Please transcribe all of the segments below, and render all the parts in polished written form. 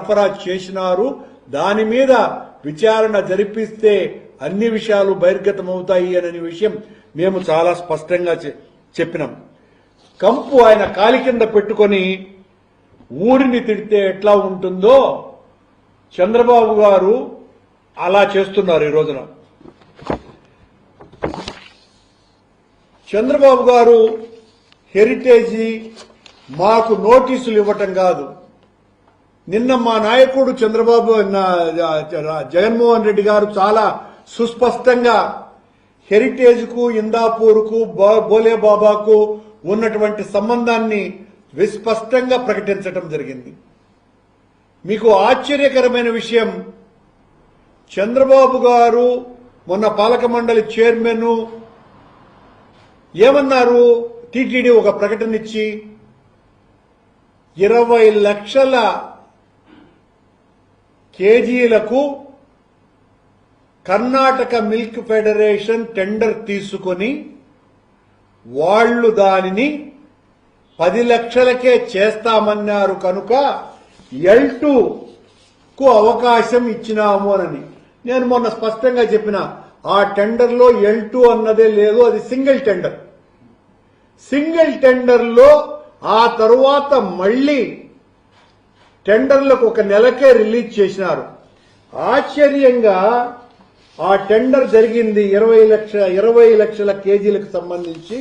సరఫరా చేసినారు, దాని మీద విచారణ జరిపిస్తే అన్ని విషయాలు బహిర్గతమవుతాయి అనే విషయం మేము చాలా స్పష్టంగా చెప్పినాం. కంపు ఆయన కాలి కింద పెట్టుకొని ఊరిని తిడితే ఎట్లా ఉంటుందో చంద్రబాబు గారు అలా చేస్తున్నారు. ఈ రోజున చంద్రబాబు గారు హెరిటేజీ మాకు నోటీసులు ఇవ్వటం కాదు, నిన్న మా నాయకుడు చంద్రబాబు జగన్మోహన్ రెడ్డి గారు చాలా సుస్పష్టంగా హెరిటేజ్కు ఇందాపూర్కు బోలే బాబాకు ఉన్నటువంటి సంబంధాన్ని విస్పష్టంగా ప్రకటించడం జరిగింది. మీకు ఆశ్చర్యకరమైన విషయం, చంద్రబాబు గారు మొన్న పాలక మండలి చైర్మన్ ఏమన్నారు, టీటీడీ ఒక ప్రకటన ఇచ్చి 20 లక్షల కేజీలకు కర్ణాటక మిల్క్ ఫెడరేషన్ టెండర్ తీసుకొని వాళ్లు దానిని 10 లక్షలకే చేస్తామన్నారు కనుక L2 కు అవకాశం ఇచ్చినాము అని నేను మొన్న స్పష్టంగా చెప్పిన. ఆ టెండర్లో L2 అన్నదే లేదు, అది సింగిల్ టెండర్. సింగిల్ టెండర్లో ఆ తరువాత మళ్లీ టెండర్లకు ఒక నెలకే రిలీజ్ చేసినారు. ఆశ్చర్యంగా ఆ టెండర్ జరిగింది 20 లక్షల కేజీలకు సంబంధించి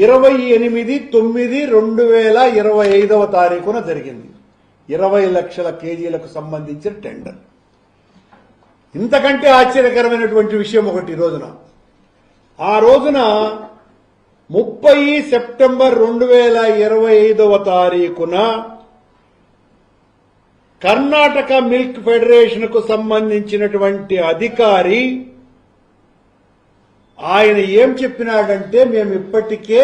28/9/2025 జరిగింది. 20 లక్షల కేజీలకు సంబంధించిన టెండర్. ఇంతకంటే ఆశ్చర్యకరమైనటువంటి విషయం ఒకటి, ఆ రోజున 30 సెప్టెంబర్ 2025 కర్ణాటక మిల్క్ ఫెడరేషన్ కు సంబంధించినటువంటి అధికారి ఆయన ఏం చెప్పినాడంటే, మేము ఇప్పటికే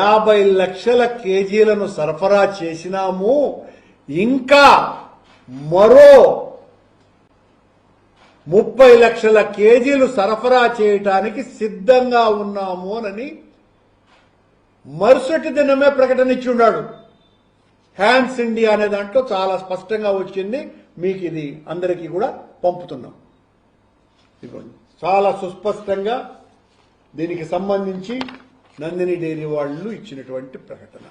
50 లక్షల కేజీలను సరఫరా చేసినాము, ఇంకా మరో 30 లక్షల కేజీలు సరఫరా చేయటానికి సిద్ధంగా ఉన్నాము అని మరుసటి దినమే ప్రకటన ఇచ్చి ఉన్నాడు. హ్యాండ్స్ ఇండియా అనే దాంట్లో చాలా స్పష్టంగా వచ్చింది, మీకు ఇది అందరికీ కూడా పంపుతున్నాం. ఇదిగోండి, చాలా సుస్పష్టంగా దీనికి సంబంధించి నందిని డైరీ వాళ్ళు ఇచ్చినటువంటి ప్రకటన.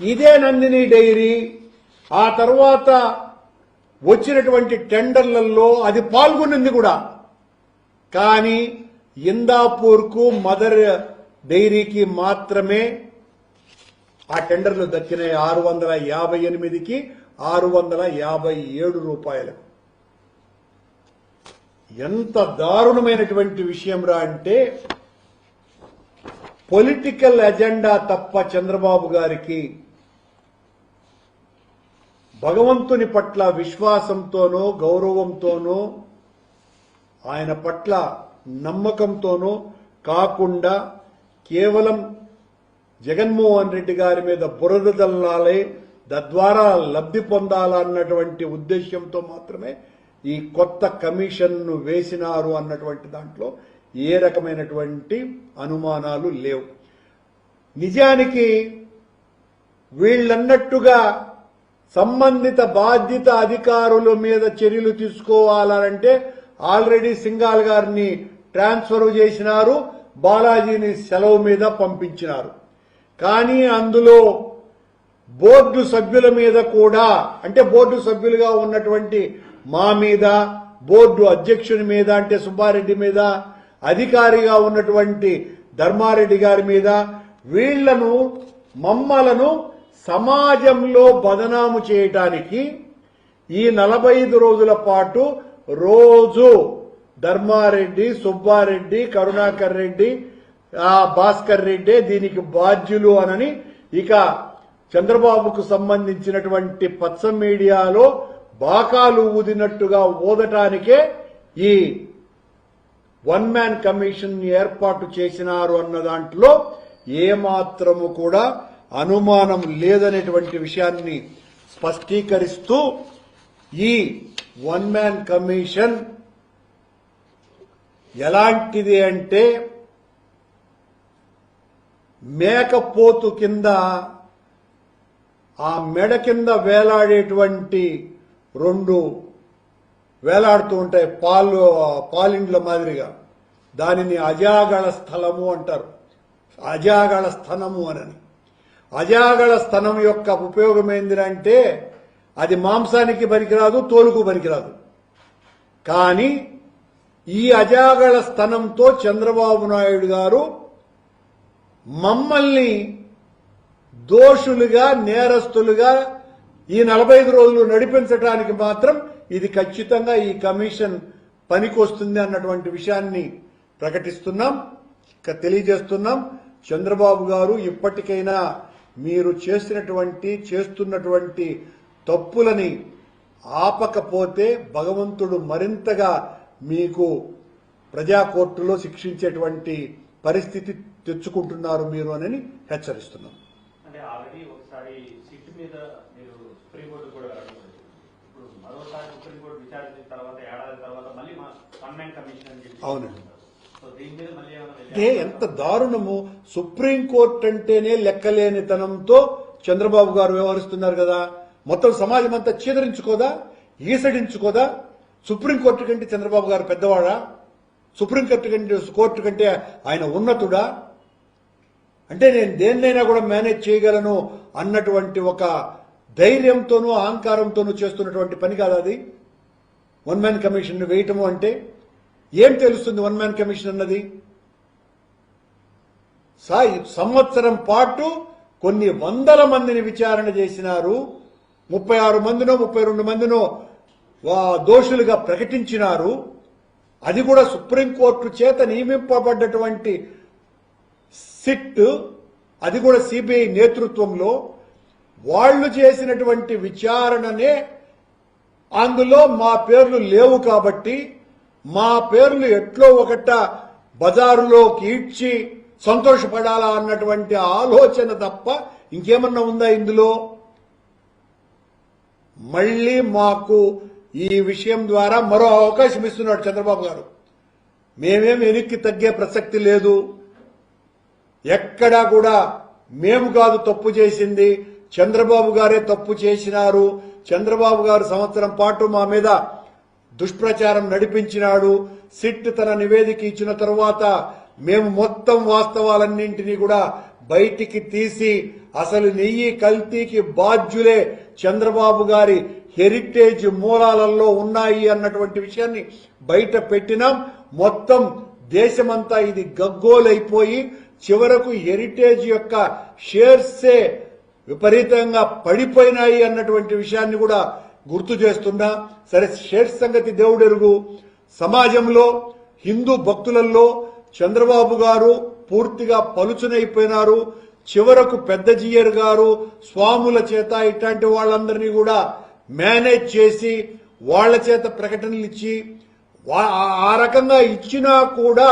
ఇదే నందిని డైరీ ఆ తర్వాత వచ్చినటువంటి టెండర్లలో అది పాల్గొనింది కూడా, కానీ ఇందాపూర్కు మదర్ డైరీకి మాత్రమే ఆ టెండర్లు దక్కినాయి 658కి 657 రూపాయలకు. ఎంత దారుణమైనటువంటి విషయం రా అంటే, పొలిటికల్ ఎజెండా తప్ప చంద్రబాబు గారికి భగవంతుని పట్ల విశ్వాసంతోనో గౌరవంతోనో ఆయన పట్ల నమ్మకంతోనో కాకుండా కేవలం జగన్మోహన్ రెడ్డి గారి మీద బురద జల్లాలే, తద్వారా లబ్ధి పొందాలన్నటువంటి ఉద్దేశంతో మాత్రమే ఈ కొత్త కమిషన్ను వేసినారు అన్నటువంటి దాంట్లో ఏ రకమైనటువంటి అనుమానాలు లేవు. నిజానికి వీళ్ళన్నట్టుగా సంబంధిత బాధ్యత అధికారుల మీద చర్యలు తీసుకోవాలంటే ఆల్రెడీ సింఘాల్ గారిని ట్రాన్స్ఫర్ చేసినారు, బాలాజీని సెలవు మీద పంపించినారు. కానీ అందులో బోర్డు సభ్యుల మీద కూడా, అంటే బోర్డు సభ్యులుగా ఉన్నటువంటి మా మీద, బోర్డు అధ్యక్షుని మీద అంటే సుబ్బారెడ్డి మీద, అధికారిగా ఉన్నటువంటి ధర్మారెడ్డి గారి మీద, వీళ్లను మమ్మలను సమాజంలో బదనాము చేయటానికి ఈ 45 రోజుల పాటు రోజు ధర్మారెడ్డి, సుబ్బారెడ్డి, కరుణాకర్ రెడ్డి, భాస్కర్ రెడ్డి దీనికి బాధ్యులు అనని ఇక చంద్రబాబుకు సంబంధించినటువంటి పచ్చ మీడియాలో బాకాలు ఊదినట్టుగా ఊదటానికే ఈ వన్ మ్యాన్ కమిషన్ ఏర్పాటు చేసినారు అన్న దాంట్లో ఏమాత్రము కూడా అనుమానం లేదనేటువంటి విషయాన్ని స్పష్టీకరిస్తూ, ఈ వన్ మ్యాన్ కమిషన్ ఎలాంటిది అంటే మేకపోతు కింద ఆ మెడ కింద వేలాడేటువంటి 2 వేలాడుతూ ఉంటాయి పాలిండ్ల మాదిరిగా, దానిని అజాగళ స్థలము అంటారు. అజాగళ స్థనము అని. అజాగళ స్థనం యొక్క ఉపయోగం ఏంటంటే అది మాంసానికి పనికిరాదు, తోలుకు పనికిరాదు. కానీ ఈ అజాగళ స్థనంతో చంద్రబాబు నాయుడు గారు మమ్మల్ని దోషులుగా, నేరస్తులుగా ఈ 45 రోజులు నడిపించడానికి మాత్రం ఇది ఖచ్చితంగా ఈ కమిషన్ పనికొస్తుంది అన్నటువంటి విషయాన్ని ప్రకటిస్తున్నాం, తెలియజేస్తున్నాం. చంద్రబాబు గారు ఇప్పటికైనా మీరు చేస్తున్నటువంటి తప్పులని ఆపకపోతే భగవంతుడు మరింతగా మీకు ప్రజా కోర్టులో శిక్షించేటువంటి పరిస్థితి తెచ్చుకుంటున్నారు మీరు అని హెచ్చరిస్తున్నాం. అంటే ఆల్రెడీ ఒకసారి సిట్ మీద మీరు సుప్రీంకోర్టు కూడా వెళ్ళడం, ఇప్పుడు మరోసారి సుప్రీంకోర్టు విచారించిన తర్వాత ఏడాది తర్వాత మళ్ళీ మా వన్-మ్యాన్ కమిషన్ అని చెప్పి. అవునండి. సో దీని మీద మళ్ళీ అంటే ఎంత దారుణము. సుప్రీంకోర్టు అంటేనే లెక్కలేనితనంతో చంద్రబాబు గారు వ్యవహరిస్తున్నారు కదా. మొత్తం సమాజం అంతా చీదరించుకోదా, ఈసడించుకోదా? సుప్రీంకోర్టు కంటే చంద్రబాబు గారు పెద్దవాడా? కోర్టు కంటే ఆయన ఉన్నతుడా? అంటే నేను దేన్నైనా కూడా మేనేజ్ చేయగలను అన్నటువంటి ఒక ధైర్యంతోనూ అహంకారంతోనూ చేస్తున్నటువంటి పని కాదు అది. వన్-మ్యాన్ కమిషన్ వేయటము అంటే ఏం తెలుస్తుంది? వన్-మ్యాన్ కమిషన్ అన్నది సంవత్సరం పాటు కొన్ని వందల మందిని విచారణ చేసినారు. 36 మందినో 32 మందినో దోషులుగా ప్రకటించినారు. అది కూడా సుప్రీంకోర్టు చేత నియమింపబడ్డటువంటి సిట్, అది కూడా సిబిఐ నేతృత్వంలో వాళ్లు చేసినటువంటి విచారణనే. అందులో మా పేర్లు లేవు కాబట్టి మా పేర్లు ఎట్లో ఒకట బజారులోకి ఈడ్చి సంతోషపడాలా అన్నటువంటి ఆలోచన తప్ప ఇంకేమన్నా ఉందా ఇందులో? మళ్లీ మాకు ఈ విషయం ద్వారా మరో అవకాశం ఇస్తున్నాడు చంద్రబాబు గారు. మేమేం వెనక్కి తగ్గే ప్రసక్తి లేదు. ఎక్కడా కూడా మేము కాదు తప్పు చేసింది, చంద్రబాబు గారే తప్పు చేసినారు. చంద్రబాబు గారు సంవత్సరం పాటు మా మీద దుష్ప్రచారం నడిపించినాడు. సిట్ తన నివేదిక ఇచ్చిన తరువాత మేము మొత్తం వాస్తవాలన్నింటినీ కూడా బయటికి తీసి అసలు నెయ్యి కల్తీకి బాధ్యులే చంద్రబాబు గారి హెరిటేజ్ మూలాలలో ఉన్నాయి అన్నటువంటి విషయాన్ని బయట పెట్టినాం. మొత్తం దేశమంతా ఇది గగ్గోలైపోయి చివరకు హెరిటేజ్ యొక్క షేర్సే విపరీతంగా పడిపోయినాయి అన్నటువంటి విషయాన్ని కూడా గుర్తు చేస్తున్నా. సరే, షేర్స్ సంగతి దేవుడెరుగు. సమాజంలో హిందూ భక్తులలో చంద్రబాబు గారు పూర్తిగా పలుచునైపోయినారు. చివరకు పెద్ద జీయర్ గారు స్వాముల చేత ఇట్లాంటి వాళ్ళందరినీ కూడా మేనేజ్ చేసి వాళ్ల చేత ప్రకటనలు ఇచ్చి ఆ రకంగా ఇచ్చినా కూడా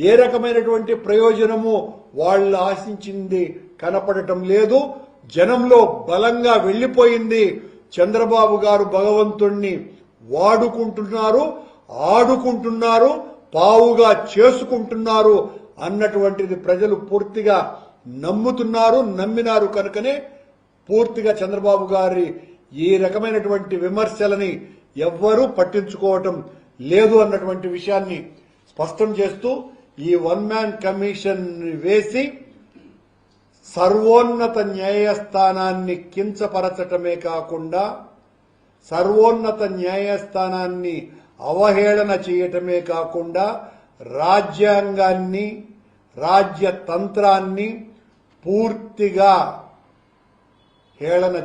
ఏ రకమైనటువంటి ప్రయోజనము వాళ్ళు ఆశించింది కనపడటం లేదు. జనంలో బలంగా వెళ్లిపోయింది. చంద్రబాబు గారు భగవంతుణ్ణి వాడుకుంటున్నారు, ఆడుకుంటున్నారు, పావుగా చేసుకుంటున్నారు అన్నటువంటిది ప్రజలు పూర్తిగా నమ్ముతున్నారు, నమ్మినారు. కనుకనే పూర్తిగా చంద్రబాబు గారి ఈ రకమైనటువంటి విమర్శలని ఎవ్వరూ పట్టించుకోవటం లేదు అన్నటువంటి విషయాన్ని స్పష్టం చేస్తూ ఈ వన్-మ్యాన్ కమిషన్ వేసి సర్వోన్నత న్యాయస్థానాన్ని కించపరచటమే కాకుండా సర్వోన్నత న్యాయస్థానాన్ని అవహేళన చేయటమే కాకుండా రాజ్యాంగాన్ని, రాజ్యతంత్రాన్ని పూర్తిగా హేళన